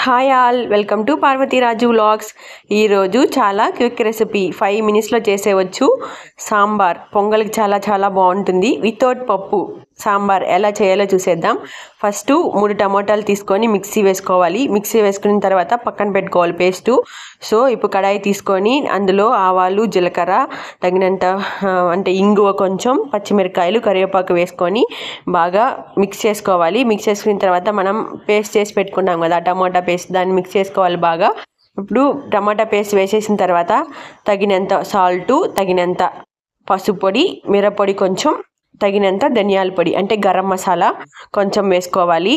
Hi all, welcome to Parvathiraju vlogs. ఈరోజు చాలా quick recipe 5 మినిట్స్లో చేసేవచ్చు. సాంబార్ పొంగల్కి చాలా చాలా బాగుంటుంది. వితౌట్ పప్పు సాంబార్ ఎలా చేయాలో చూసేద్దాం. ఫస్ట్ 3 టమోటాలు తీసుకొని మిక్సీ వేసుకోవాలి. మిక్సీ వేసుకున్న తర్వాత పక్కన పెట్టుకోవాలి పేస్టు. సో ఇప్పుడు కడాయి తీసుకొని అందులో ఆవాలు, జీలకర్ర, తగినంత అంటే ఇంగువ, కొంచెం పచ్చిమిరకాయలు, కరివేపాకు వేసుకొని బాగా మిక్స్ చేసుకోవాలి. మిక్స్ చేసుకున్న తర్వాత మనం పేస్ట్ చేసి పెట్టుకున్నాం కదా టమోటా పేస్ట్, దాన్ని మిక్స్ చేసుకోవాలి బాగా. ఇప్పుడు టమాటా పేస్ట్ వేసేసిన తర్వాత తగినంత సాల్టు, తగినంత పసుపు పొడి, మిరప్పొడి కొంచెం, తగినంత ధనియాల పొడి అంటే గరం మసాలా కొంచెం వేసుకోవాలి.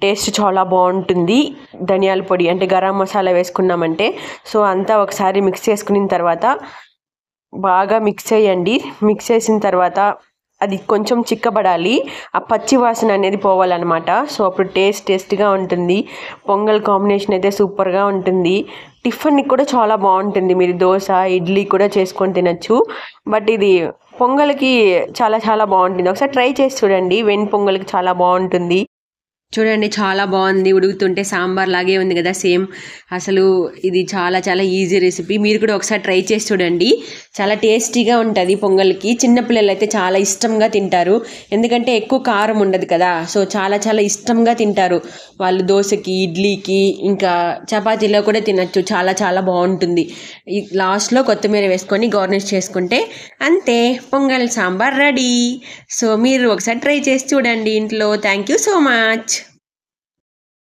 టేస్ట్ చాలా బాగుంటుంది ధనియాల పొడి అంటే గరం మసాలా వేసుకున్నామంటే. సో అంతా ఒకసారి మిక్స్ చేసుకున్న తర్వాత బాగా మిక్స్ చేయండి. మిక్స్ చేసిన తర్వాత అది కొంచెం చిక్కబడాలి, ఆ పచ్చి వాసన అనేది పోవాలన్నమాట. సో అప్పుడు టేస్ట్గా ఉంటుంది. పొంగల్ కాంబినేషన్ అయితే సూపర్గా ఉంటుంది. టిఫిన్కి కూడా చాలా బాగుంటుంది. మీరు దోశ, ఇడ్లీ కూడా చేసుకొని తినచ్చు. బట్ ఇది పొంగల్కి చాలా చాలా బాగుంటుంది. ఒకసారి ట్రై చేసి చూడండి. వెన్ పొంగల్కి చాలా బాగుంటుంది. చూడండి, చాలా బాగుంది. ఉడుకుతుంటే సాంబార్ లాగే ఉంది కదా, సేమ్. అసలు ఇది చాలా చాలా ఈజీ రెసిపీ. మీరు కూడా ఒకసారి ట్రై చేసి చూడండి. చాలా టేస్టీగా ఉంటుంది పొంగల్కి. చిన్నపిల్లలు అయితే చాలా ఇష్టంగా తింటారు, ఎందుకంటే ఎక్కువ కారం ఉండదు కదా. సో చాలా చాలా ఇష్టంగా తింటారు వాళ్ళు. దోశకి, ఇడ్లీకి, ఇంకా చపాతీలో కూడా తినచ్చు. చాలా చాలా బాగుంటుంది. ఈ లాస్ట్లో కొత్తిమీర వేసుకొని గార్నిష్ చేసుకుంటే అంతే, పొంగల్ సాంబార్ రెడీ. సో మీరు ఒకసారి ట్రై చేసి చూడండి ఇంట్లో. Thank you so much.